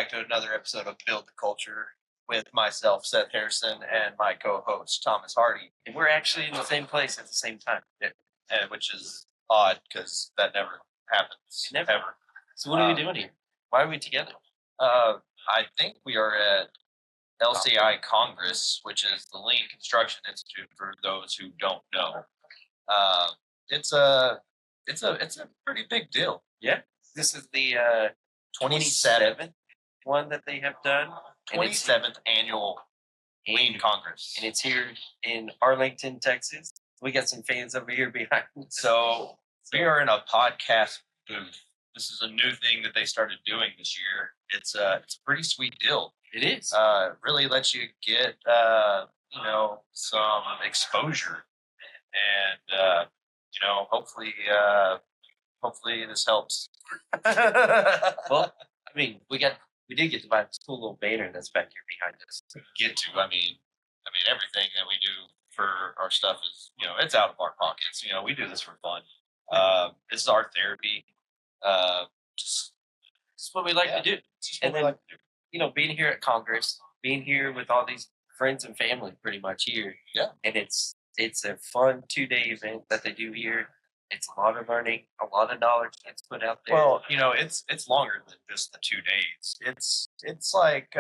back to another episode of Build the Culture with myself, Seth Harrison, and my co-host, Thomas Hardy. And we're actually in the same place at the same time. Which is odd because that never happens. Never. Ever. So what are we doing here? Why are we together? I think we are at LCI Congress, which is the Lean Construction Institute for those who don't know. It's a pretty big deal. Yeah. This is the 27th one that they have done. 27th annual Lean Congress. And it's here in Arlington, Texas. We got some fans over here behind. So we are in a podcast booth. This is a new thing that they started doing this year. It's a pretty sweet deal. It is. Really lets you get some exposure, and hopefully this helps. Well, I mean, we did get to buy this cool little banner that's back here behind us. I mean, everything that we do for our stuff is, it's out of our pockets. We do this for fun. This is our therapy. This is what we like to do. And then, being here at Congress, being here with all these friends and family pretty much here. Yeah. And it's a fun 2-day event that they do here. It's a lot of learning, a lot of knowledge gets put out there. Well, it's longer than just the 2 days. It's like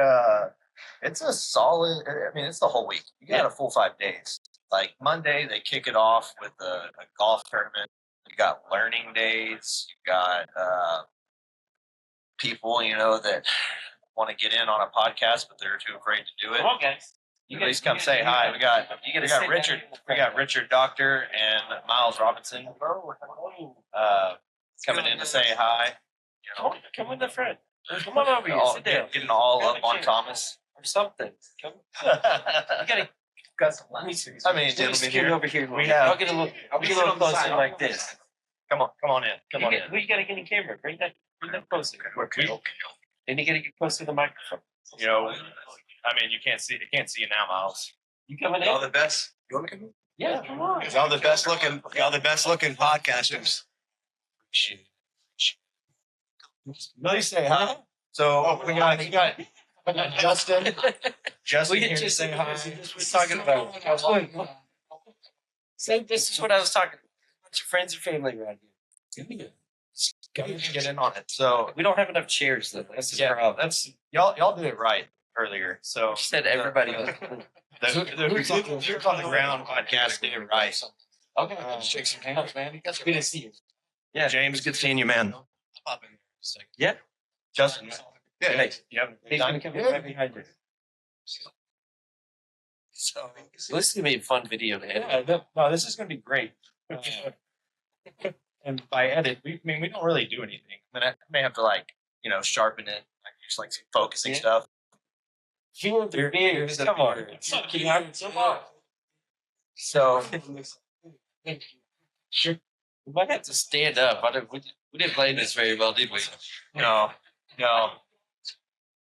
it's a solid. It's the whole week. You got a full 5 days. Like Monday, they kick it off with a golf tournament. You got learning days. You got people, that want to get in on a podcast, but they're too afraid to do it. Come on, guys. At least come say hi. We got Richard. We got Richard Doctor and Miles Robinson. Coming in to say hi. Come in the front. Come on over here. Sit down. Getting all up on Thomas or something. Come. You gotta. Got some I mean, gentlemen here. Over here. I'll get a little closer like this. Come on in. Come on in. We gotta get in camera. Bring that closer. Okay. And you gotta get close to the microphone. You can't see you now, Miles. You coming in? Y'all the best. You want to come in? Yeah, come on. Y'all the best looking podcasters. Please say hi. So we got Justin. Justin here to say hi. We're talking about. This is what I was talking about. A bunch of friends and family around here. Get in on it. So we don't have enough chairs though. That's the problem. That's y'all did it right earlier. So you said everybody. The Who's on the Ground podcast did it right. Okay, shake some hands, man. Good to see you. Yeah, James, good seeing you, man. I'll pop in here a second. Yeah, Justin. Yeah. Hey, he's gonna come right behind you. So this is gonna be a fun video to edit. Yeah, no, this is gonna be great. And by edit, we don't really do anything. I may have to sharpen it, just some focusing stuff. Here's come on. So we might have to stand up. We didn't play this very well, did we? No.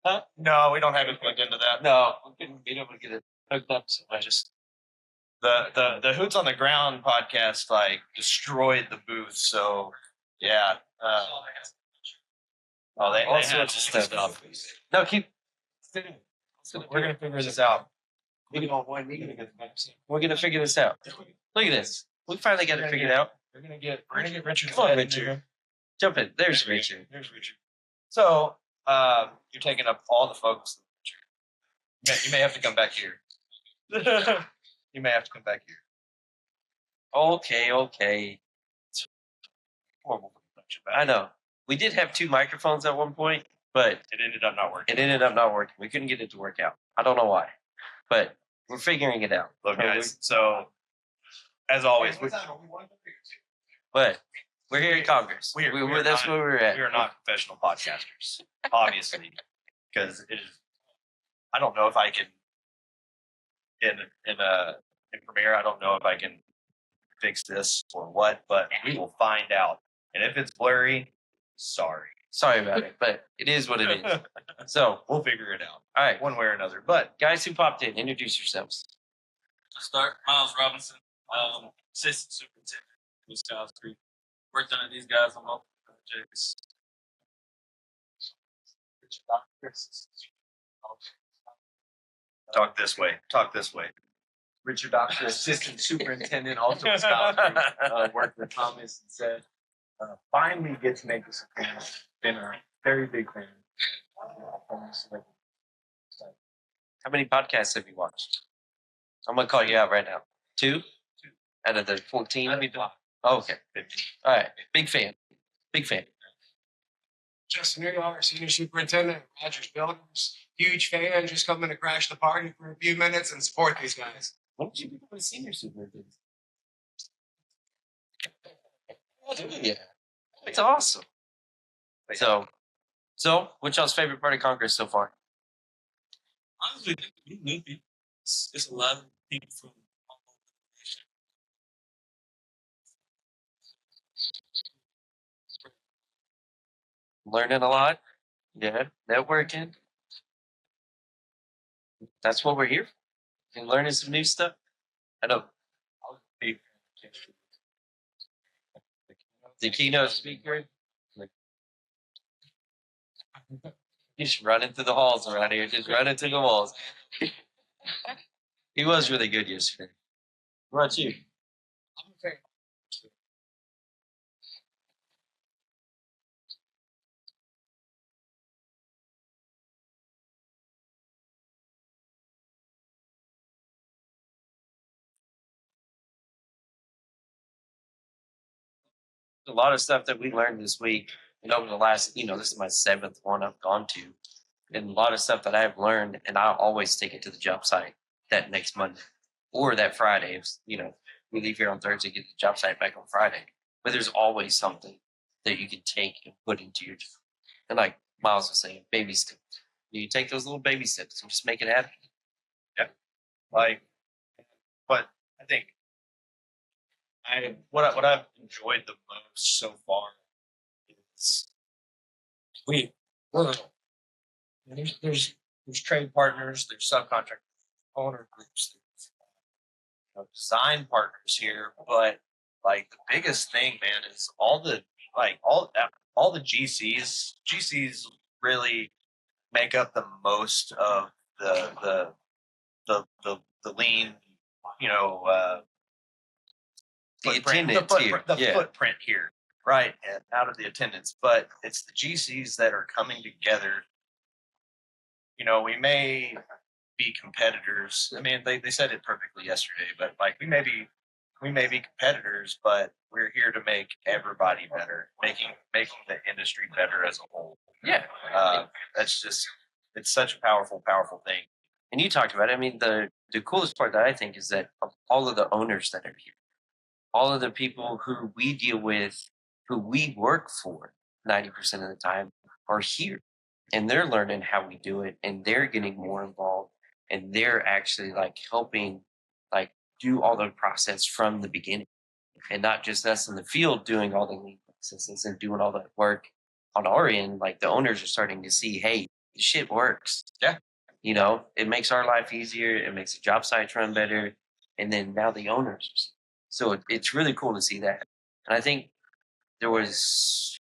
Huh? No, we don't have it plugged into that. No, we couldn't be able to get it hooked up. So I just the Hoots on the Ground podcast destroyed the booth. So yeah. They all had sorts of stuff. No, keep. We're gonna figure this out. We're gonna figure this out. Look at this. We finally got it figured out. We're gonna get Richard. Come on, Richard. Jump in. There's Richard. So you're taking up all the focus. You may have to come back here. You may have to come back here. Okay. It's horrible. I know. We did have 2 microphones at one point, but it ended up not working. We couldn't get it to work out. I don't know why, but we're figuring it out. Look, guys. So as always, but we're here in Congress. That's where we're at. We are not professional podcasters, obviously, because it is. I don't know if I can in Premiere. I don't know if I can fix this or what, but we will find out. And if it's blurry, sorry about it, but it is what it is. So we'll figure it out. All right, one way or another. But guys who popped in, introduce yourselves. I'll start. Miles Robinson, assistant superintendent, Wisconsin. Worked under these guys on multiple projects. Talk this way. Talk this way. Richard Doctor, assistant superintendent, also a scholar. Worked with Thomas and Seth. Finally get to make this appearance. Been a very big fan. How many podcasts have you watched? I'm gonna call you out right now. 2 out of the 14. Oh, okay. All right. Big fan. Big fan. Justin, here you are, senior superintendent at Rogers Builders. Huge fan, just coming to crash the party for a few minutes and support these guys. When did you become a senior superintendent? Yeah. It's awesome. So, what's y'all's favorite part of Congress so far? Honestly, new people. It's a lot of people from all over the nation. Learning a lot. Yeah. Networking. That's what we're here for. And learning some new stuff. I know. The keynote speaker. He's running through the halls around here, just running through the walls. He was really good yesterday. What about you? I'm a fan. A lot of stuff that we learned this week, and over the last, this is my 7th one I've gone to, and a lot of stuff that I've learned, and I always take it to the job site that next Monday or that Friday. We leave here on Thursday, get the job site back on Friday. But there's always something that you can take and put into your job. And like Miles was saying, baby steps. You take those little baby steps and just make it happen. But I think what I've enjoyed the most so far is there's trade partners, there's subcontract owner groups, there's design partners here, but like the biggest thing, man, is all the GCs. GCs really make up the most of the lean, footprint here, right, and out of the attendance. But it's the GCs that are coming together. We may be competitors. I mean, they said it perfectly yesterday, but like we may be competitors, but we're here to make everybody better, making the industry better as a whole. Yeah. It's such a powerful thing. And you talked about it. I mean, the coolest part that I think is that of all of the owners that are here, all of the people who we deal with, who we work for 90% of the time are here. And they're learning how we do it, and they're getting more involved, and they're actually like helping like do all the process from the beginning. And not just us in the field doing all the lean processes and doing all that work on our end. Like the owners are starting to see, hey, this shit works. Yeah. It makes our life easier. It makes the job sites run better. And then now the owners. So it's really cool to see that. And I think there was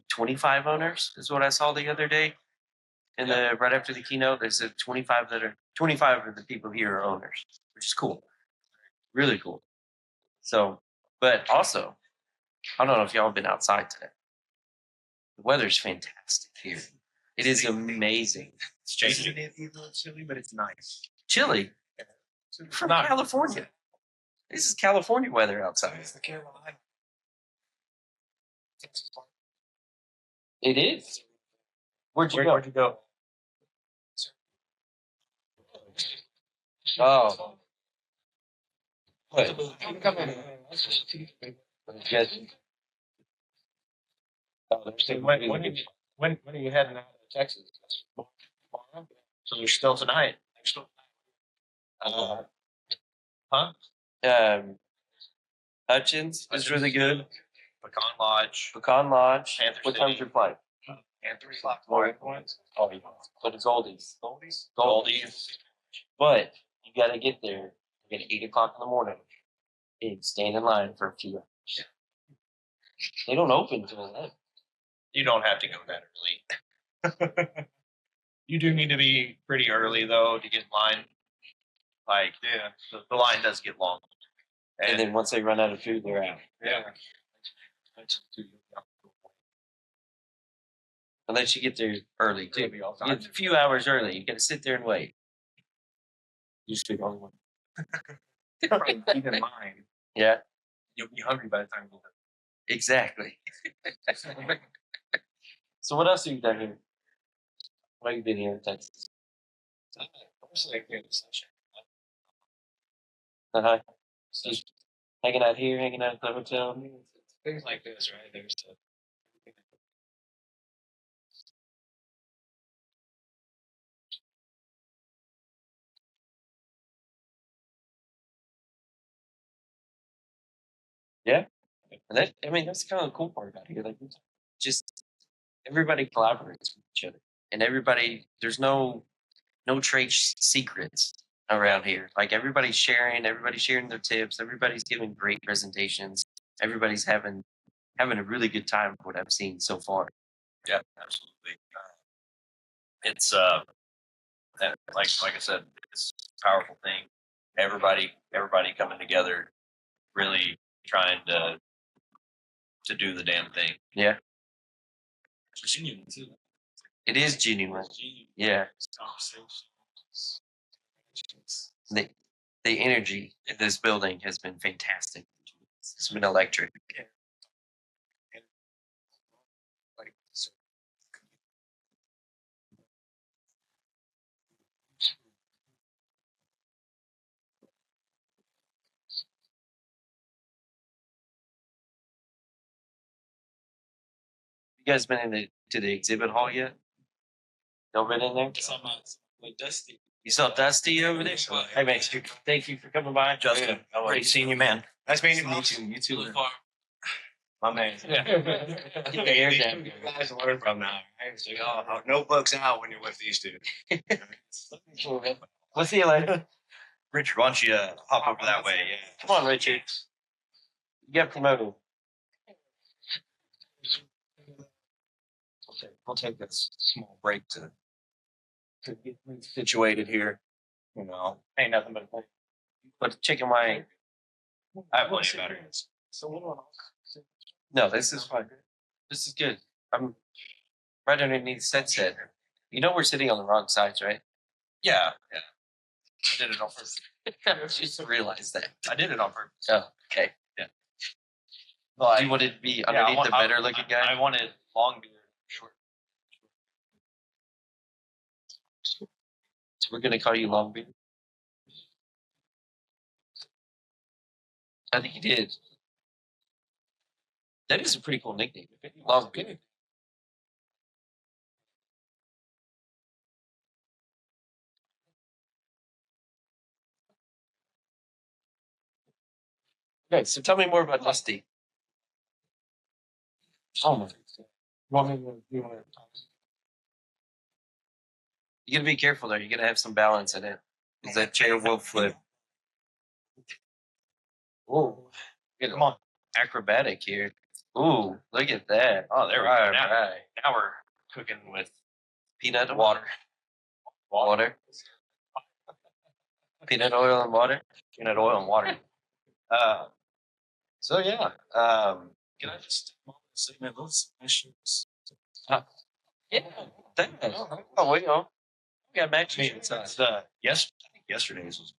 25 owners is what I saw the other day. And right after the keynote, they said 25 of the people here are owners, which is cool. Really cool. So, but also, I don't know if y'all have been outside today. The weather's fantastic here. It is amazing. It's changing. It's a little chilly, but it's nice. Chilly. From California. This is California weather outside. It's the Carolina. It is. Where'd you go? Oh. What? Come in. When are you heading out to Texas? So you're still tonight. Huh? Hutchins is really good. Pecan Lodge. Panther what City. time's your flight? And 3 o'clock Morning. tomorrow. Oh, yeah. So it's Goldies. Goldies. But you got to get there at 8 o'clock in the morning and stand in line for a few hours. They don't open until 11. You don't have to go that early. You do need to be pretty early though to get in line. Like, the line does get long. And then once they run out of food, they're out. yeah. Unless you get there early too. Maybe all the You time. get a few hours early. You got to sit there and wait. Usually the only one. Probably keep in mind. Yeah, You'll be hungry by the time you get exactly. So what else have you done here? Why have you been here in Texas? Uh-huh. Just hanging out here, hanging out at the hotel. Things like this, right? There's the Yeah. And that, I mean, that's kind of the cool part about here. Like, just everybody collaborates with each other, and everybody, there's no trade secrets around here. Like everybody's sharing their tips, everybody's giving great presentations, everybody's having a really good time. What I've seen so far. Yeah, absolutely. It's like I said, it's a powerful thing. Everybody coming together, really trying to do the damn thing. Yeah, genuine too. it is genuine. Genuine Yeah, conversations. the energy in this building has been fantastic. It's been electric. Like, You guys been to the exhibit hall yet? Y'all been in there? some like Dusty. You saw Dusty over there? Hey man, thank you for coming by. Justin, great seeing you, man. Nice meeting you. too. You too. Little farm. My man. Get the hair down. You guys to learn from now. Right? So, notebooks out when you're with these two. We'll see you later. Richard, why don't you hop over that way? Yeah. Come on, Richard. You got promoted. We'll take this small break to get situated here. You know, ain't nothing but a thing. But chicken wing. I have plenty of batteries. No, this is fine. This is good. I'm right underneath Seth's head. You know we're sitting on the wrong sides, right? Yeah, yeah. I did it on purpose. I just realized that. I did it on purpose. Oh, okay. Like, Do you want it to be underneath the better looking guy? I wanted long beard, short. So we're gonna call you Longbeard. I think you did. That is a pretty cool nickname. Longbeard. Okay, so tell me more about Dusty. Oh my. You gotta be careful there. You gotta have some balance in it. Because that chair will flip. Whoa. Come on. Acrobatic here. Ooh, look at that. Oh, there we All go. Now, right. now we're cooking with Peanut and water. Water. Peanut oil and water. Peanut oil and water. So yeah. Can I just take a moment and say, man, those submissions. Yeah. Oh, we know. We got matching It's shirts. yes. I think yesterday's was.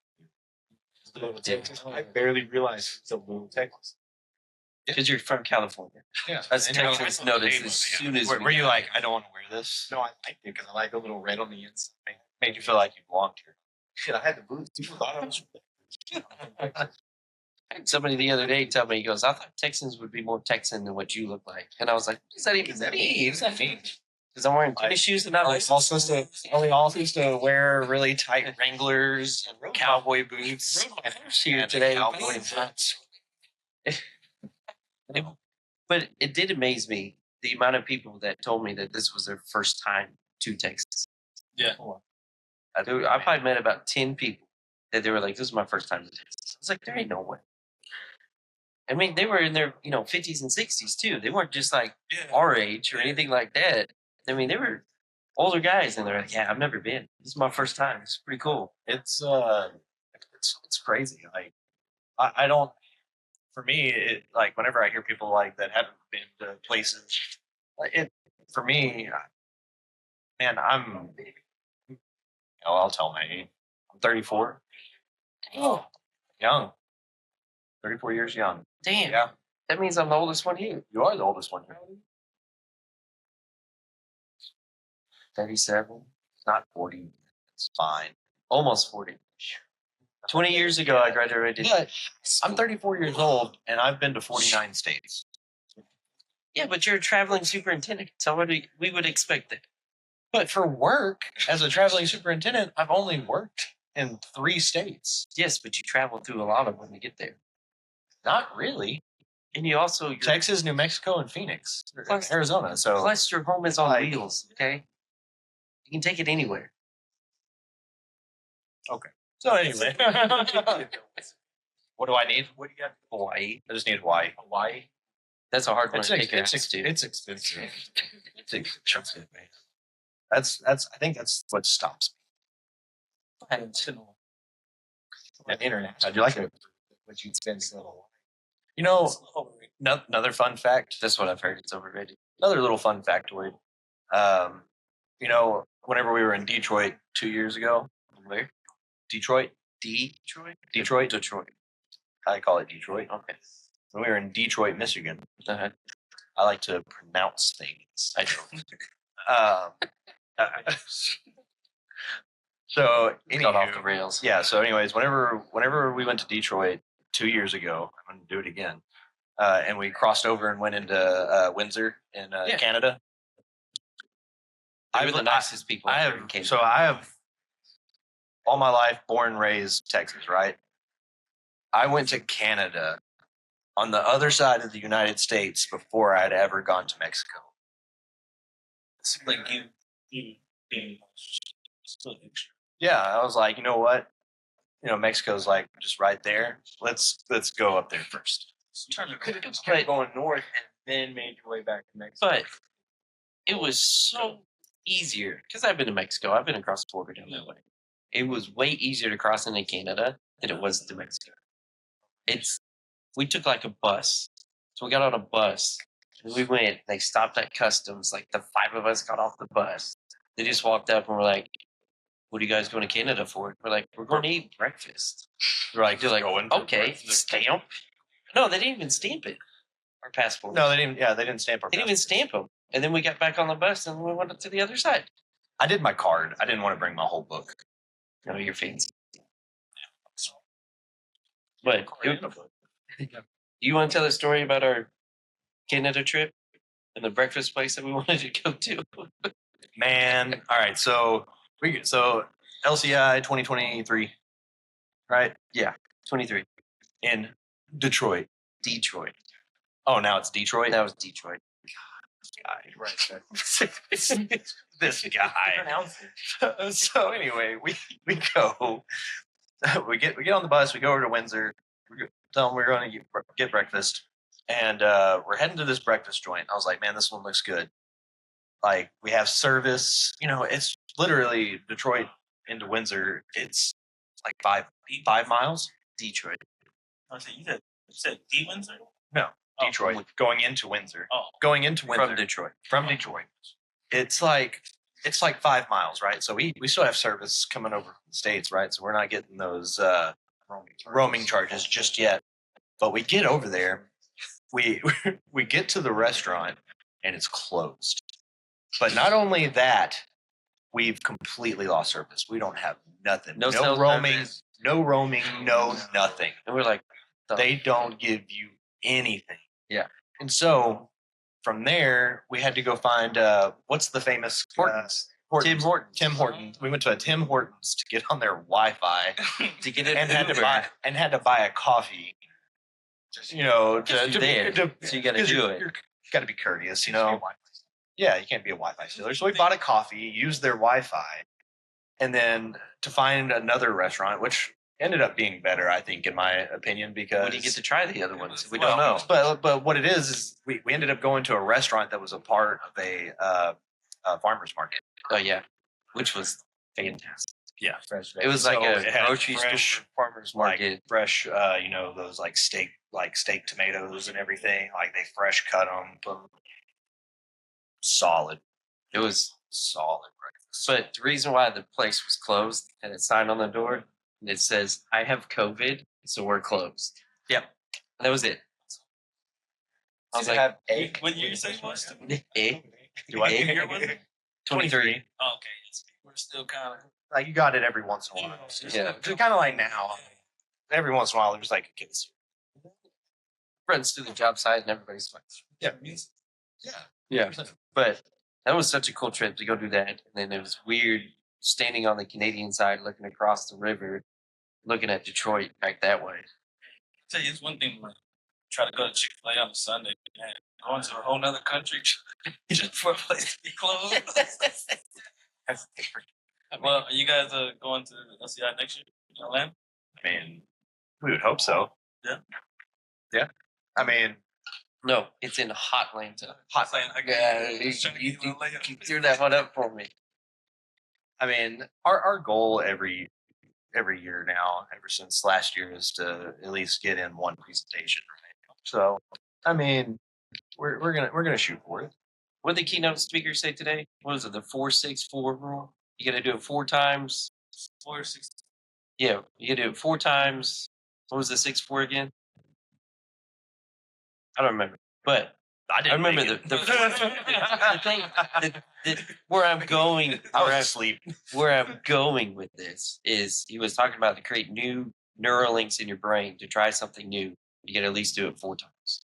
I barely realized it's a blue Texas. Because you're from California. Yeah. Us And you're like, Texans I know the notice name as of it, yeah. soon as Were we you got like, I don't want to wear this? No, I liked it because I like the little red on the inside. Made you feel like you belonged here. Shit, I had the boots. People thought I was. I had somebody the other day tell me, he goes, I thought Texans would be more Texan than what you look like. And I was like, what does that even mean? What does that mean? Because I'm wearing tennis shoes and not like all supposed to wear really tight Wranglers and cowboy boots. here today. Cowboy hats. But it did amaze me the amount of people that told me that this was their first time to Texas. Yeah. I probably met about 10 people that they were like, this is my first time to Texas. I was like, there ain't no way. I mean, they were in their 50s and 60s too. They weren't just like our age or anything like that. I mean, they were older guys, and they're like, "Yeah, I've never been. This is my first time. It's pretty cool." It's crazy. Like I don't. For me, it like whenever I hear people like that haven't been to places, like it for me, man, I'll tell my age. I'm 34. Oh, Young. 34 years young. damn! Yeah, That means I'm the oldest one here. you are the oldest one here. 37, Not 40. It's fine. almost 40. 20 years ago, I graduated. But I'm 34 years old and I've been to 49 states. Yeah, but you're a traveling superintendent, so we would expect that. But for work, as a traveling superintendent, I've only worked in 3 states. Yes, but you travel through a lot of them to get there, Not really. and you also Texas, New Mexico, and Phoenix, Plus- Arizona. So plus your home is on Like- wheels. Okay, you can take it anywhere. so anyway, what do I need? What do you got? Hawaii. I just need Hawaii. Hawaii. That's a hard one It's to take your ass expensive. to. It's expensive. It's expensive, man. That's. I think that's what stops And me. Internet. How'd you like it? what you'd spend so. You know, another fun fact. That's what I've heard. It's overrated. Another little fun factoid. You know, whenever we were in Detroit 2 years ago, Where? Detroit, Detroit. Detroit, Detroit. I call it Detroit. Okay. When we were in Detroit, Michigan, Uh-huh. I like to pronounce things. I don't. So, Got off anywho, the rails. yeah. So, anyways, whenever we went to Detroit 2 years ago, I'm going to do it again, and we crossed over and went into Windsor in Yeah. Canada. They were the nicest people. I I've ever have came so to. I have all my life born raised Texas, right? I went to Canada on the other side of the United States before I'd ever gone to Mexico. It's like you being still extra. Yeah, I was like, you know what? You know, Mexico's like just right there. Let's go up there first. You could have just But- kept going north and then made your way back to Mexico. But it was so easier because I've been to Mexico. I've been across the border down that way. It was way easier to cross into Canada than it was to Mexico. We took like a bus. So we got on a bus and we went, they stopped at customs. Like the 5 of us got off the bus. They just walked up and were like, "What are you guys going to Canada for?" We're like, "We're going to eat breakfast." They're like, They're like, "Okay, stamp." No, they didn't even stamp it. Our passport. No, they didn't. Yeah, they didn't stamp our. They didn't even stamp them. And then we got back on the bus and we went up to the other side. I did my card. I didn't want to bring my whole book. No, you're fancy. But you want to tell a story about our Canada trip and the breakfast place that we wanted to go to? Man, all right. So LCI 2023, right? 23. In Detroit. Detroit. Oh, now it's Detroit. That was Detroit. This guy. So anyway, we go. We get on the bus. We go over to Windsor. Tell them we're going to get breakfast, and we're heading to this breakfast joint. I was like, man, this one looks good. Like we have service. You know, it's literally Detroit into Windsor. It's like 5 miles. Detroit. I said, you said D Windsor? No, Oh, Detroit going into Windsor. Oh, Going into Windsor From Detroit. from Detroit. It's like 5 miles, right? So we still have service coming over from the States, right? So we're not getting those roaming charges just yet. But we get over there, we we get to the restaurant and it's closed. But not only that, we've completely lost service. We don't have nothing. No No cell roaming, service. no roaming, no nothing. And we're like, They don't give you anything. Yeah. And so from there, we had to go find what's the famous Hortons. Hortons. Tim Hortons. Tim Hortons. We went to a Tim Hortons to get on their Wi-Fi to get it and had to buy a coffee. You know, Because you're there, so you gotta 'cause do you're- it. you're got to be courteous, you know. Yeah, you can't be a Wi-Fi stealer. So we bought a coffee, used their Wi-Fi, and then to find another restaurant, which ended up being better, I think, in my opinion, because We didn't get to try the other ones. We well, don't know. But what it is we ended up going to a restaurant that was a part of a farmer's market. Oh yeah, which was fantastic. Yeah, fresh. It was like So a it had grocery fresh, store, farmer's like market. fresh, those like steak tomatoes and everything. Like they fresh cut them, put 'em solid, It was, solid breakfast. but the reason why the place was closed had a sign on the door and it says, "I have COVID, so we're closed." Yep. And that was it. I was Did it like, have egg? What year you say it was? eh? Do I? What year was it? 23. Oh, okay, yes. We're still kind of. Like you got it every once in a while. Yeah. Just kind of like now. Every once in a while, there's like a kid's. Friends to the job site and everybody's fine. Yeah. Yeah. But that was such a cool trip to go do that. And then it was weird standing on the Canadian side looking across the river, looking at Detroit back that way. Tell you, it's one thing like try to go to Chick-fil-A on a Sunday, man. Going to a whole nother country just for a place to be closed. That's different. Well, are you guys going to LCI next year in Atlanta? I mean, we would hope so. Yeah. Yeah. I mean, No, it's in Hotlanta. hot. Yeah, you threw that one up for me. I mean, our goal every year now, ever since last year, is to at least get in one presentation. Right? So, I mean, we're gonna shoot for it. What did the keynote speaker say today? What is it? The 4-6-4 rule? You got to do it 4 times. 4 or 6. Yeah, you got to do it 4 times. What was the 6-4 again? I don't remember. But I remember the thing where I'm going. I was asleep. Where I'm going with this is he was talking about to create new neural links in your brain to try something new. You got to at least do it 4 times.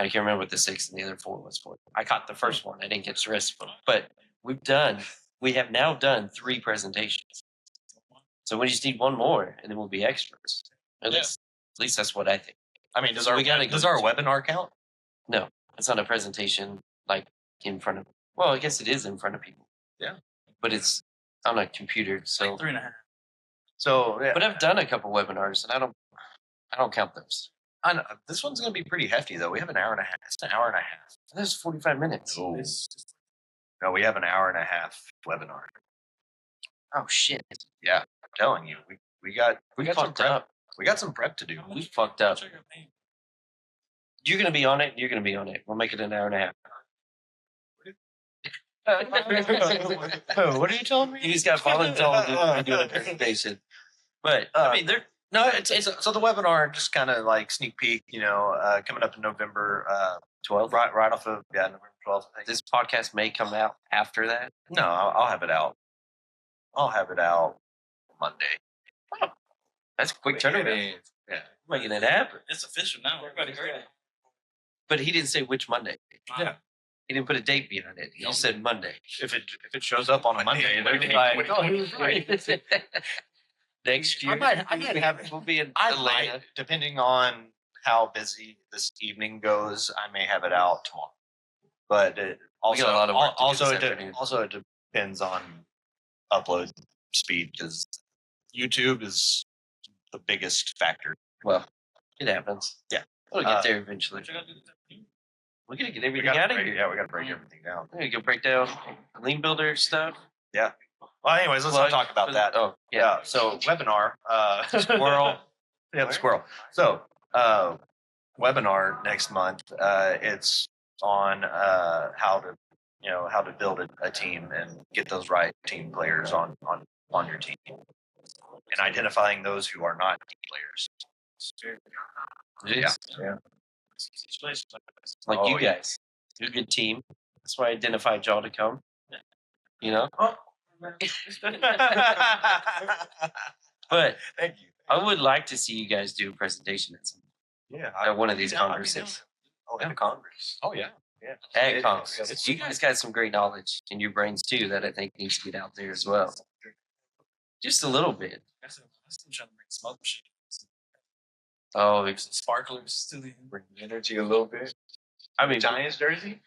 I can't remember what the 6 and the other 4 was for. I caught the first one. I didn't catch the rest of them. But we have now done 3 presentations. So we just need one more, and then we'll be experts. At least that's what I think. I mean, does So our we gotta go- does our webinar count? No, it's not a presentation like in front of. Well, I guess it is in front of people. Yeah. But it's on a computer. So, Like 3.5. So, yeah, but I've done a couple webinars, and I don't count those. I know, this one's gonna be pretty hefty though. We have an hour and a half. It's an hour and a half. That's 45 minutes. Oh. It's No, we have an hour and a half webinar. Oh shit, Yeah, I'm telling you, we got we got some fucked prep. up. We got some prep to do. We fucked up. check your name. You're gonna be on it. You're gonna be on it. We'll make it an hour and a half. What are you telling me? You just got voluntold to do a presentation. But I mean, no, it's so the webinar just kind of like sneak peek, coming up in November 12th. right off of November 12th. I think. This podcast may come out after that. No, I'll have it out. I'll have it out Monday. That's a quick turnaround. Yeah. Making it happen. It's official now. Everybody heard it. But he didn't say which Monday. Yeah. He didn't put a date behind it. He just said Monday. If it shows up on a Monday, they're like, oh, he was right. Next year, I might have it. We'll be in I Atlanta. might, depending on how busy this evening goes, I may have it out tomorrow. But it also, got a lot of work to do also, this it afternoon. also it depends on upload speed because YouTube is the biggest factor. Well, it happens. Yeah. We'll get there eventually. What you gotta do this afternoon? We're gonna get We everything gotta out of break, here. yeah, we got to break everything down. We're gonna go break down lean builder stuff. Well, anyways, let's not talk about that. Oh, yeah. So webinar. Squirrel. Yeah, the squirrel. So webinar next month. It's on how to build a team and get those right team players on your team, and identifying those who are not team players. Yeah. Like Oh, you yeah. guys. You're a good team. That's why I identified y'all to come. You know? But Thank you. I would like to see you guys do a presentation Yeah, at one of these I'd be down. congresses. Oh, in the Congress. Oh yeah. Yeah. At Congress. You guys got some great knowledge in your brains too that I think needs to get out there as well. Just a little bit. I'm still trying to bring some other shit. Oh, There's some sparklers to the Bring the energy a little bit. I mean, Giants jersey.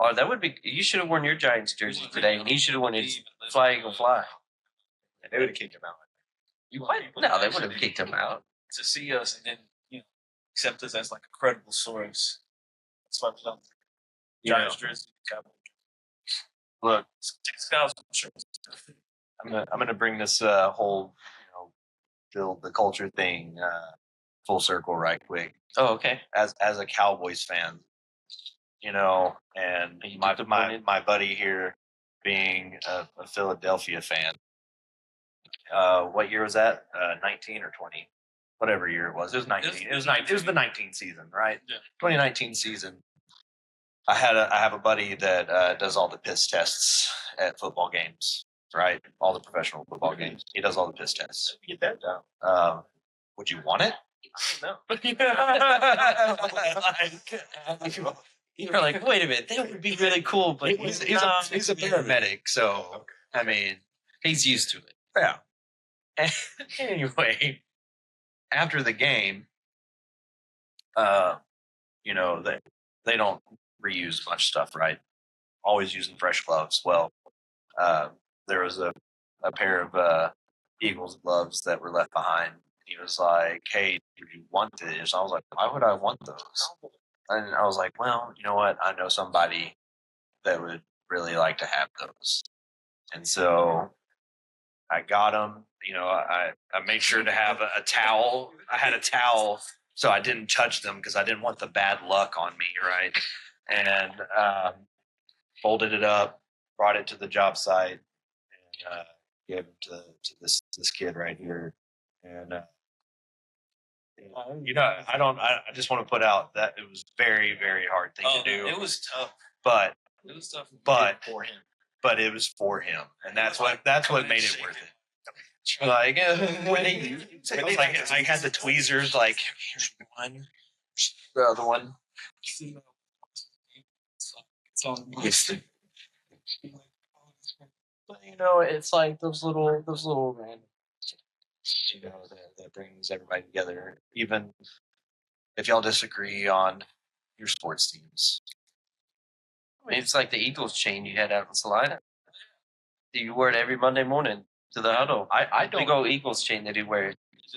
oh, that would be. You should have worn your Giants jersey today, and he should have worn his Fly Eagle Fly. They would have kicked him out. You what? No, they would have kicked him out. To see us and then accept us as like a credible source. That's why we don't. You know. Giants jersey, Cowboys. Look, Scouts, sure. I'm gonna bring this whole build the culture thing full circle right quick. Oh, okay. As a Cowboys fan, and Are you my disappointed? buddy here being a Philadelphia fan. What year was that? 19 or 20? Whatever year it was. It was 19. It was 19. It was the 19 season, right? Yeah. 2019 season. I have a buddy that does all the piss tests at football games, right? All the professional football games. He does all the piss tests. Get that down. Would you want it? No. You're like, wait a minute, that would be really cool, but He's a paramedic, so I mean, he's used to it. yeah. Anyway, after the game, they don't reuse much stuff, right? Always using fresh gloves. Well, there was a pair of Eagles gloves that were left behind. He was like, "Hey, do you want this?" I was like, "Why would I want those?" And I was like, "Well, you know what? I know somebody that would really like to have those." And so I got them. I made sure to have a towel. I had a towel so I didn't touch them because I didn't want the bad luck on me, right? And folded it up, brought it to the job site, and gave it to this kid right here. And I just want to put out that it was very, very hard thing to do. It was tough. But It was tough. But- for him. but it was for him, and that's what made it worth it. Like when it was like I had the tweezers, like here's one, the other one. It's on. But it's like those little random, that brings everybody together. Even if y'all disagree on your sports teams, I mean, it's like the Eagles chain you had out in Salina. You wear it every Monday morning to the huddle. I Big don't. old Eagles chain that he wears,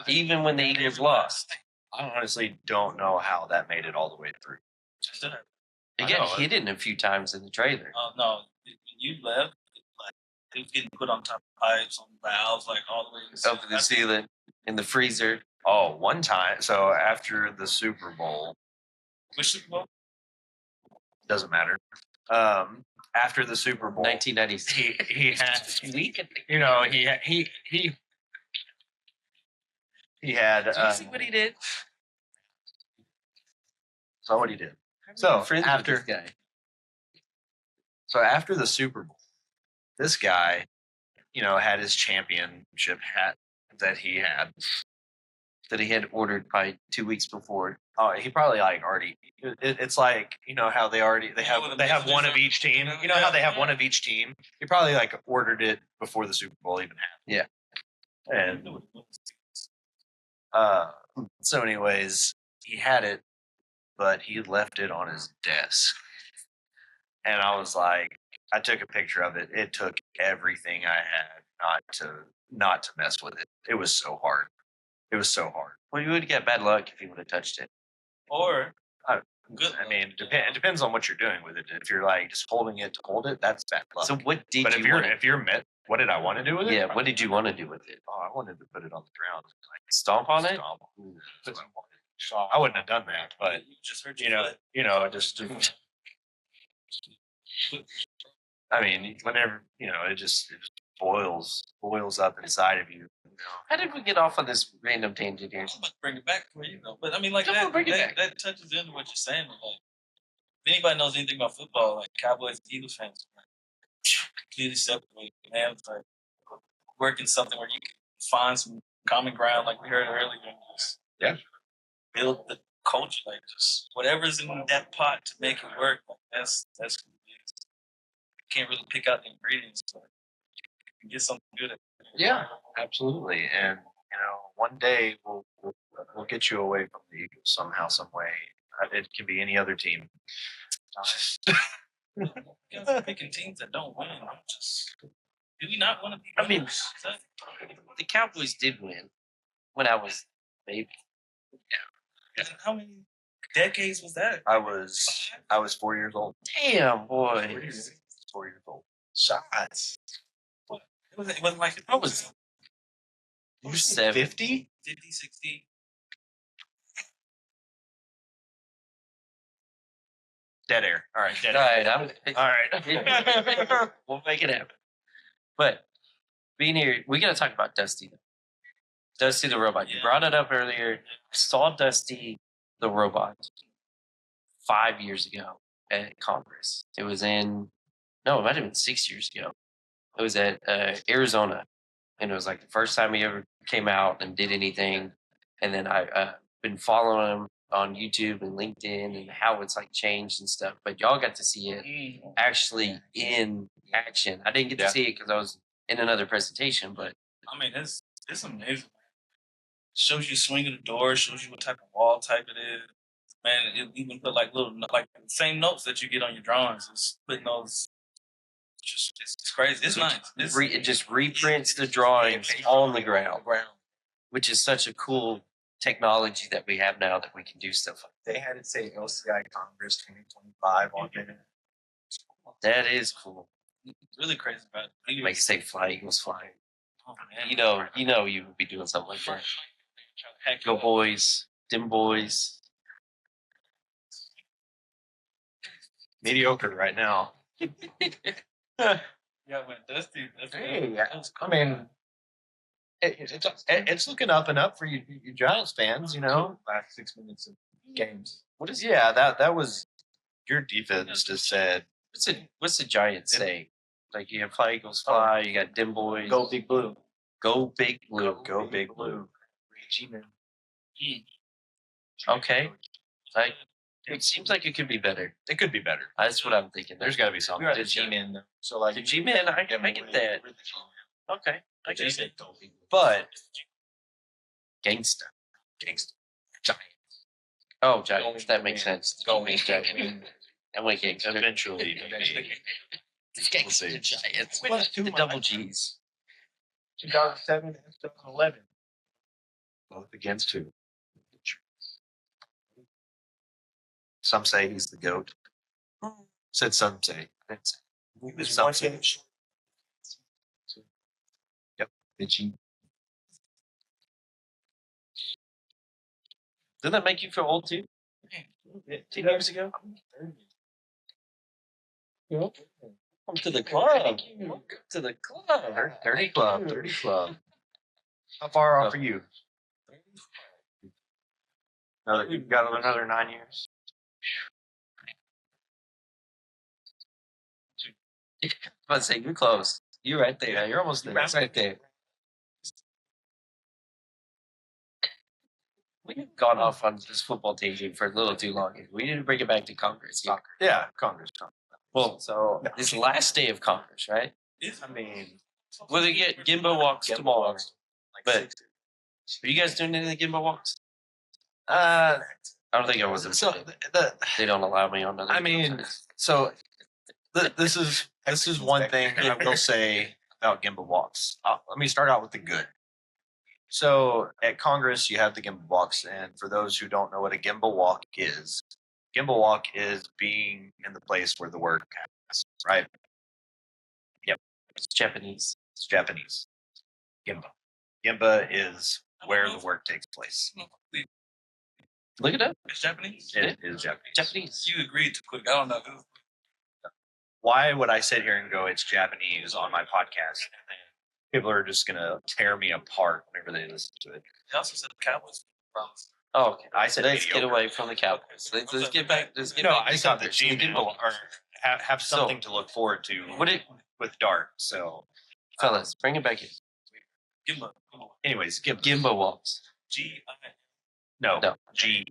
even when the Eagles lost. I honestly don't know how that made it all the way through. It I got know. hidden a few times in the trailer. Oh no! When you left, like it was getting put on top of pipes, on valves, like all the way to Up in the ceiling, in the freezer. Oh, one time. So after the Super Bowl, Which Super Bowl? doesn't matter. After the Super Bowl, 1996. he had he had. Did you see what he did? So what he did. So Friends with after this guy. So after the Super Bowl, this guy, had his championship hat that he had ordered probably 2 weeks before. Oh, he probably already. It's like how they have one of each team. You know how they have one of each team. He probably ordered it before the Super Bowl even happened. Yeah. And so, anyways, he had it, but he left it on his desk, and I was like, I took a picture of it. It took everything I had not to mess with it. It was so hard. It was so hard. Well, you would get bad luck if you would have touched it. Or Good. I mean, it depends on what you're doing with it. If you're just holding it to hold it, that's bad luck. So what did But you want? if you're met, what did I want to do with it? Yeah, what did you want to do with it? Oh, I wanted to put it on the ground, Stomp on it? stomp. That's what I wanted. I wouldn't have done that, but you just heard just. I mean, whenever it just boils up inside of you. How did we get off on this random tangent here? I'm about to bring it back for you though. But I mean, like Come on, bring it back. that touches into what you're saying. Like, if anybody knows anything about football, like Cowboys and Eagles fans, are, completely separated. Man, it's like working something where you can find some common ground, like we heard earlier. And just build the culture, like just whatever's in that pot to make it work. Like that's you can't really pick out the ingredients, but you can get something good at it. Yeah, absolutely. And one day we'll get you away from the Eagles somehow, some way. It can be any other team. You guys are picking teams that don't win. Do we not want to be? I mean, winners? the Cowboys did win when I was maybe. How many decades was that? I was 4 years old. Damn, boy. 4 years old. Shots. It wasn't like I was you're 7. 50? 50, 60. Dead air. All right, dead All air. right, All right. we'll make it happen. But being here, we got to talk about Dusty. Dusty the robot. You brought it up earlier. I saw Dusty the robot 5 years ago at Congress. It was it might have been 6 years ago. It was at Arizona, and it was like the first time he ever came out and did anything. And then I been following him on YouTube and LinkedIn and how it's like changed and stuff. But y'all got to see it actually in action. I didn't get to see it because I was in another presentation, but I mean, it's amazing. Shows you swinging the door. Shows you what type of wall type it is. Man, it even put like little the same notes that you get on your drawings. It's putting those. Just it's crazy. It's nice. it just reprints the drawings on the ground, which is such a cool technology that we have now that we can do stuff like They had it say LCI Congress 2025 on it. that. That is cool. really crazy about it. Make it say "Fly Eagles Fly." Oh, man. You would be doing something like that. Heck, Go boys, them boys. Mediocre right now. yeah, when Dusty. Hey, I mean, it's looking up and up for you Giants fans, you know. last 6 minutes of games. What is Yeah, that was your defense just said what's the Giants say? Like you have Fly Eagles Fly, you got dim boys. go big blue. Go big blue. Go big blue. Okay. Like it seems like it could be better. It could be better. That's what I'm thinking. There's got to be something. We're at the G-Men, though. So, like, The G-Men, I get that. Okay. I get it. But Gangsta. Gangsta. Oh, Giants. That makes sense. Go Giants. And wait, Gangsta. Eventually. It's Gangsta see. Giants. What's The double G's. 2007 and 2011. Both against two. Some say he's the GOAT. Said some say. Some say. Yep. Itchy. Didn't that make you feel old too? 10 years ago? Welcome to the club. Welcome to the club. 30 club. 30 club. How far off are you? You've got another 9 years. I was about to say, you're close. You're right there. Yeah, you're almost there. Right there. We've gone off on this football tangent for a little too long. We need to bring it back to Congress. Yeah, Congress. Well, So this is the last day of Congress, right? I mean, Well, they get Gemba walks tomorrow. like But are you guys doing any of the Gemba walks? uh, I don't think I was. so They don't allow me on. I mean, so this is one thing I will say about Gemba walks. Let me start out with the good. So at Congress, you have the Gemba walks, and for those who don't know what a Gemba walk is being in the place where the work happens, right? Yep, it's Japanese. it's Japanese. Gemba. Gemba is where the work takes place. Look it up. It's Japanese. It is Japanese. Japanese. You agreed too quick. I don't know who. Why would I sit here and go, it's Japanese on my podcast? People are just going to tear me apart whenever they listen to it. They also said the Cowboys. Promise. Oh, okay. I said Let's get mediocre. away from the Cowboys. Let's get back. Let's get No, back I to thought the Congress. G-Men have something to look forward to What it, with Dart. So, fellas, bring it back in. Gimba. anyways, Gemba. Gimba walks. G-I. No, No. Gemba.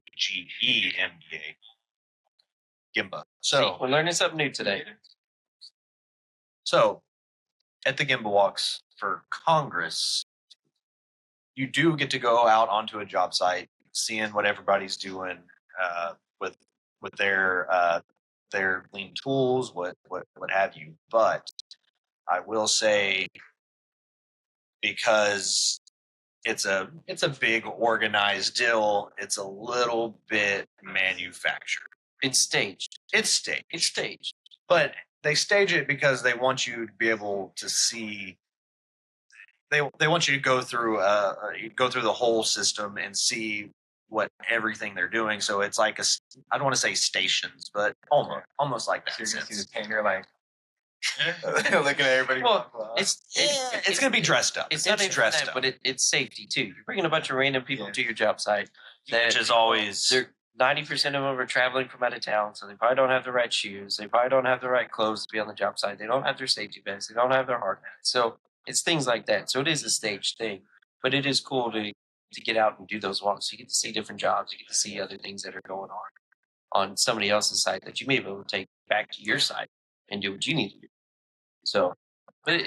Gemba. See, So, we're learning something new today. So, at the Gemba walks for Congress, you do get to go out onto a job site, seeing what everybody's doing with their lean tools, what have you. But I will say, because it's a big organized deal, it's a little bit manufactured. It's staged. It's staged. It's staged. But they stage it because they want you to be able to see. They want you to go through the whole system and see what everything they're doing. So it's like I don't want to say stations, but almost like that. So you're gonna see sense. the painter like looking at everybody. Well, It's going to be dressed up. It's not even dressed that, up, but it's safety too. You're bringing a bunch of random people to your job site. which is always 90% of them are traveling from out of town, so they probably don't have the right shoes. They probably don't have the right clothes to be on the job site. They don't have their safety vests. They don't have their hard hats. So it's things like that. So it is a staged thing, but it is cool to get out and do those walks. You get to see different jobs. You get to see other things that are going on somebody else's site that you may be able to take back to your site and do what you need to do. So, but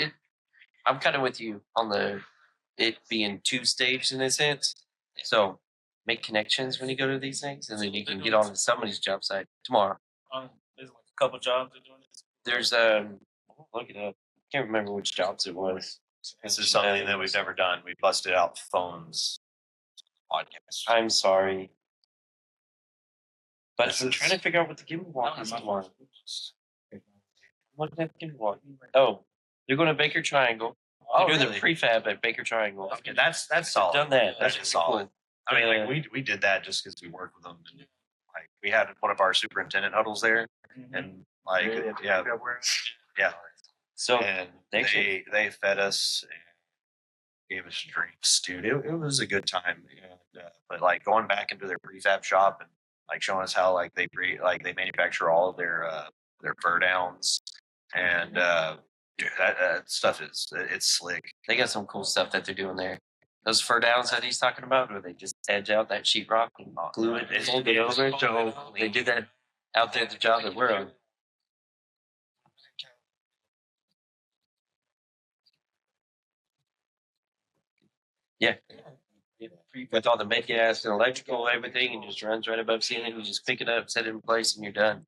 I'm kind of with you on it being two staged in a sense. So make connections when you go to these things, and then you can get on to somebody's job site tomorrow. There's like a couple jobs they're doing this. There's look it up. Can't remember which jobs it was. this is something that we've never done. We busted out phones podcast. I'm sorry, but This I'm is- trying to figure out what the Gemba walk is tomorrow. What is that Gemba walk? Oh, they're going to Baker Triangle. Oh, They're doing really? the prefab at Baker Triangle. Okay, that's solid. Done that. That's That's solid. cool. I mean, like we did that just because we worked with them. And, like we had one of our superintendent huddles there, and like yeah, So and actually- they fed us and gave us drinks, dude. It was a good time. And, but like going back into their prefab shop and like showing us how like they manufacture all of their fur downs and dude, that stuff it's slick. they got some cool stuff that they're doing there. Those fur downs that he's talking about, where they just edge out that sheetrock and glue it and fold it over. So they did that out there at the job that we're on. Yeah. With all the med gas and electrical, everything, and just runs right above ceiling. You just pick it up, set it in place, and you're done.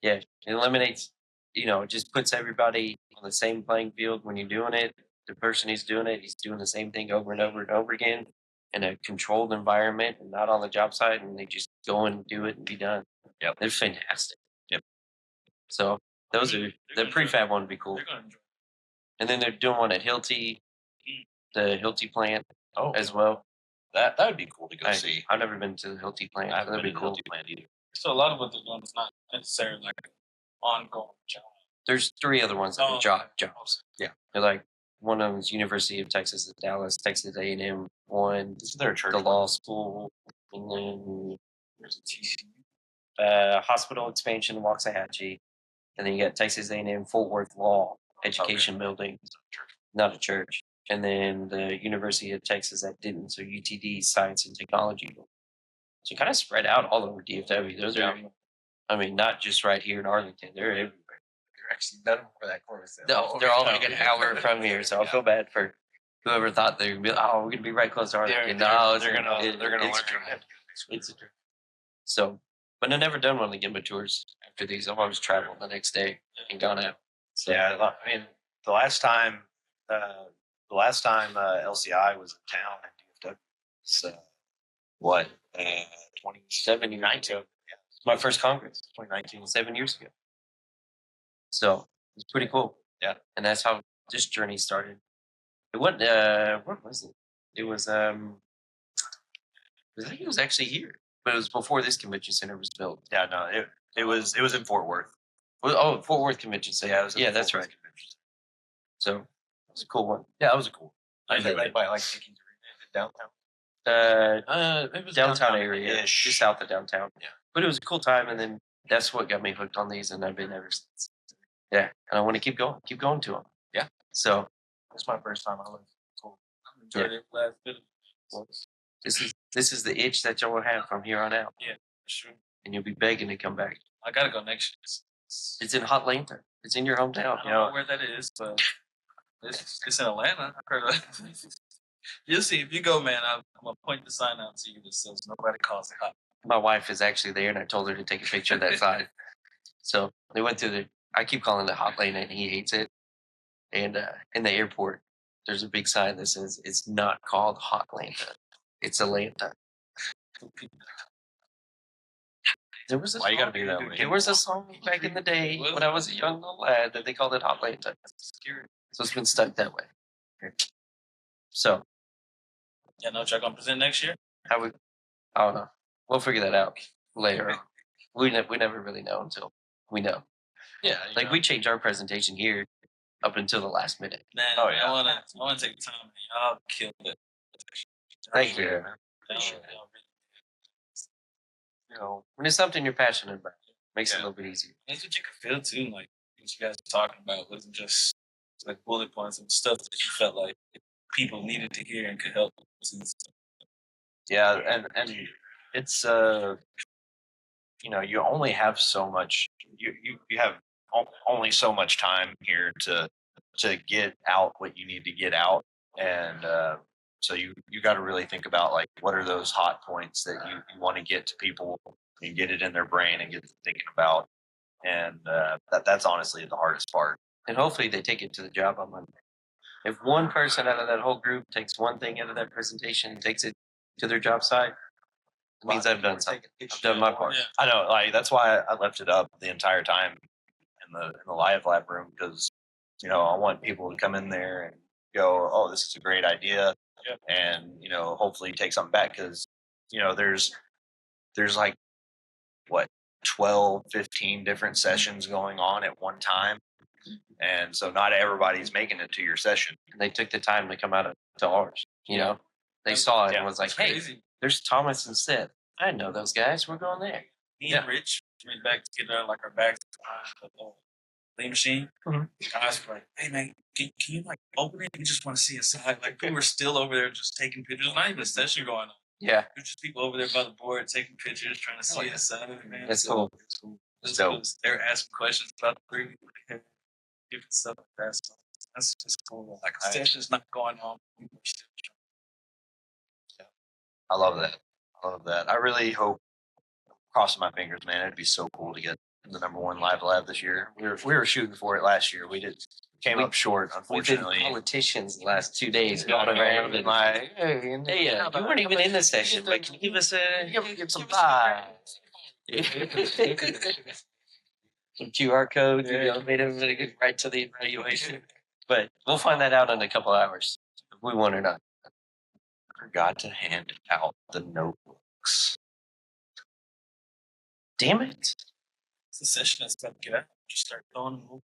Yeah, it eliminates. It just puts everybody on the same playing field when you're doing it. The person who's doing it, he's doing the same thing over and over and over again in a controlled environment and not on the job site, and they just go and do it and be done. Yep. They're fantastic. Yep. So those are the prefab one would be cool. They're going to enjoy. And then they're doing one at Hilti, the Hilti plant Oh, as well. that would be cool to go see. I've never been to the Hilti plant. I haven't That'd been be to cool. Hilti Plant either. So a lot of what they're doing is not necessarily like an ongoing job. There's three other ones that are Oh. jobs. Yeah, they're like one of them's University of Texas at Dallas, Texas A&M. One, Isn't there a church? the law school, and then There's a TCU. hospital expansion in Waxahachie, and then you got Texas A&M Fort Worth Law Education Building, not a church, and then the University of Texas at Denton, so UTD Science and Technology Building. So kind of spread out all over DFW. Those are, I mean, not just right here in Arlington. They're everywhere. You're actually done for that course. They're all like an hour from here, so I feel bad for whoever thought they would be. Oh, we're gonna be right close to Arlington. No, they're gonna it's learn. It's a trip. So, but I've never done one of the Gemba tours after these. I've always traveled the next day and gone out. So, Yeah, I mean, the last time LCI was in town at DFW, so what? 2019. My first Congress, 2019. 7 years ago. So it's pretty cool. Yeah. And that's how this journey started. It wasn't. What was it? It was. I think it was actually here, but it was before this convention center was built. Yeah, no, it was in Fort Worth. Oh, Fort Worth Convention Center. Yeah, it was. At Yeah, the that's Fort right. Worth Convention Center. So it was a cool one. Yeah, that was a cool. I Is that enjoyed like it. by like Dickies downtown? It was Downtown area, ish. just south of downtown. Yeah. But it was a cool time, and then that's what got me hooked on these, and I've been ever since. Yeah, and I want to keep going to them. Yeah. So It's my first time. I was cool. I enjoyed it last bit. this is the itch that y'all will have from here on out, Sure. and you'll be begging to come back. I gotta go next year. It's in Hotlanta. It's in your hometown. I don't know where that is, but it's in Atlanta. I heard of You'll see if you go, man. I'm gonna point the sign out to you that says nobody calls it hot. My wife is actually there, and I told her to take a picture of that sign. So they went to I keep calling it Hotlanta, and he hates it. And in the airport, there's a big sign that says it's not called Hotlanta. It's Atlanta. There was a Why you gotta song- be that way? There was a song back in the day when I was a young little lad that they called it Arlington. So it's been stuck that way. So Yeah, know what y'all gonna present next year? I would, I don't know. We'll figure that out later on. We never really know until we know. Yeah. Like we change our presentation here up until the last minute. Man, Oh, yeah. I wanna take the time. Man. Y'all killed it. Thank you. Y'all- Appreciate it. y'all really- You know, when it's something you're passionate about, it makes it a Yeah. little bit easier. That's what you could feel too. Like what you guys were talking about wasn't just like bullet points and stuff that you felt like people needed to hear and could help. Yeah, and it's you know, you only have so much. You have only so much time here to get out what you need to get out, and so you got to really think about like what are those hot points that you want to get to people and get it in their brain and get them thinking about, and that's honestly the hardest part. And hopefully they take it to the job on Monday. If one person out of that whole group takes one thing out of that presentation and takes it to their job site, it means I've done something. I've done my part. Yeah. I know, like that's why I left it up the entire time in the live lab room because you know I want people to come in there and go, oh, this is a great idea, Yep. and you know hopefully take something back because you know there's like what 12, 15 different sessions going on at one time, and so not everybody's making it to your session. And they took the time to come out to ours. You know, they saw it Yeah. and was like, It's "Hey, crazy. there's Thomas and Seth. I know those guys. We're going there." Me and Rich went back to get like our bags behind the lean machine. Mhm. Guys were like, "Hey man, can you like open it? We just want to see inside." Like we were still over there just taking pictures. Not even a session going on. Yeah, There's just people over there by the board taking pictures, trying to see inside. Man, that's cool. It's dope. They're asking questions about the group, different stuff like that. So that's just cool. Like a session's not going on. People are still I love that. I love that. I really hope, crossing my fingers, man, it'd be so cool to get the #1 live lab this year. We were shooting for it last year. We came up short, We've been unfortunately. politicians the last 2 days Going going around and like, hey, you weren't even in the session, but can you give us some vibe? Some QR code, you know, made everybody get right to the evaluation. But we'll find that out in a couple hours, if we want or not. forgot to hand out the notebooks. Damn it. It's a session that's about to get out. Just start throwing them over.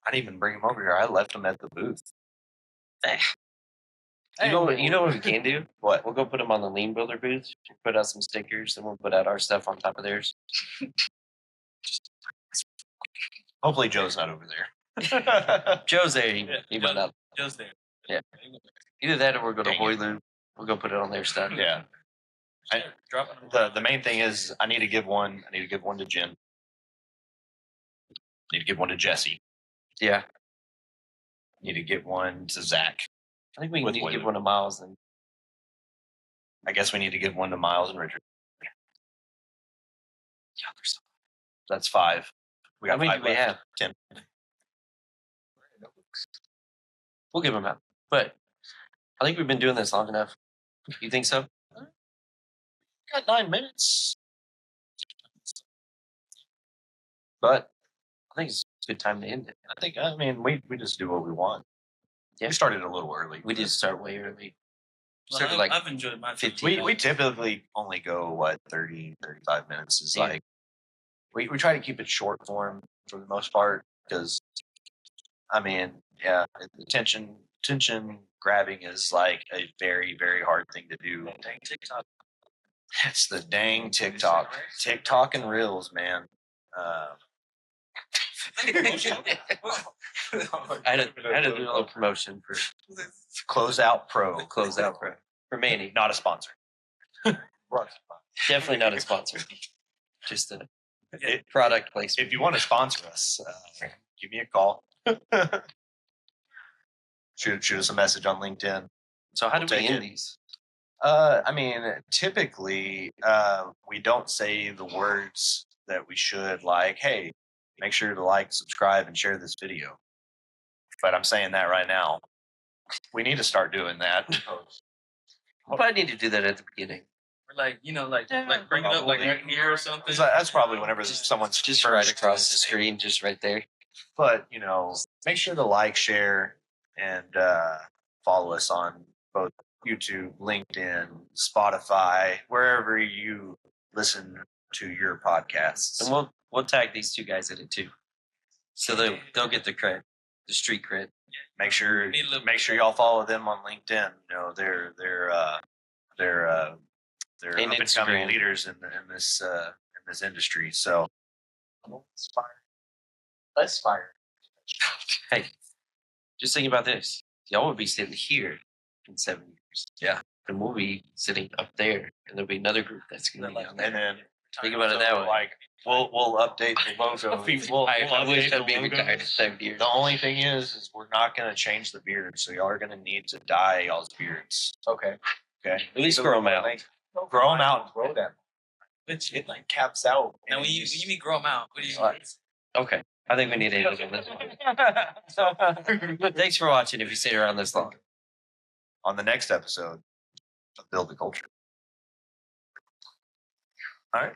I didn't even bring them over here. I left them at the booth. You know what we can do? What? We'll go put them on the Lean Builder booth, put out some stickers, and we'll put out our stuff on top of theirs. Hopefully Joe's not over there. Joe's there, Yeah, he might not. Just there. Yeah. Either that or we'll go to Dang it. Hoylu. We'll go put it on their stuff. Yeah. I- Dropping them. The main thing is I need to give one. I need to give one to Jen. I need to give one to Jesse. Yeah. I need to get one to Zach. I think we With need to give Hoylu. one to Miles then. I guess we need to give one to Miles and Richard. That's 5. We How got many 5 do we left. have? 10. We'll give them out. But I think we've been doing this long enough. You think so? Got 9 minutes. But I think it's a good time to end it. I mean, we just do what we want. Yeah. We started a little early. We did start way early. Well, Started like I've enjoyed my 15. We typically only go, 30, 35 minutes is Yeah. like, we try to keep it short form for the most part because, I mean, yeah, attention grabbing is like a very, very hard thing to do. Dang TikTok. It's the dang TikTok and Reels, man. I had to do a little promotion for Closeout Pro. Closeout Pro. For Manny. Not a sponsor. Definitely not a sponsor. Just a If- product placement. If you want to sponsor us, give me a call. shoot us a message on LinkedIn. So how do We'll we take end it. these? I mean, typically, we don't say the words that we should, like, hey, make sure to like, subscribe, and share this video. But I'm saying that right now. We need to start doing that. We probably need to do that at the beginning. Or like, you know, like bring it up like right here or something. 'Cause that's probably whenever someone's Just first right across the screen, just right there. But make sure to like, share, and follow us on both YouTube, LinkedIn, Spotify, wherever you listen to your podcasts. And we'll tag these two guys in it too, so they'll get the cred, the street cred. Make sure y'all follow them on LinkedIn. They're And up and coming Instagram. leaders in this industry. So Let's fire. Hey, just think about this. Y'all would be sitting here in 7 years. Yeah. And we'll be sitting up there, and there'll be another group that's going to be on and there. then Think about it that way. like we'll update the logo. We'll I wish update I'd be the retired in logos. 7 years. The only thing is we're not going to change the beard, so y'all are going to need to dye y'all's beards. Okay. Okay. At least grow them out. Grow 'em out and Grow them. Which It like caps out. now when you mean grow them out, what do you mean? Okay. I think we need to end it on this one. But thanks for watching if you stayed around this long. On the next episode of Build the Culture. All right.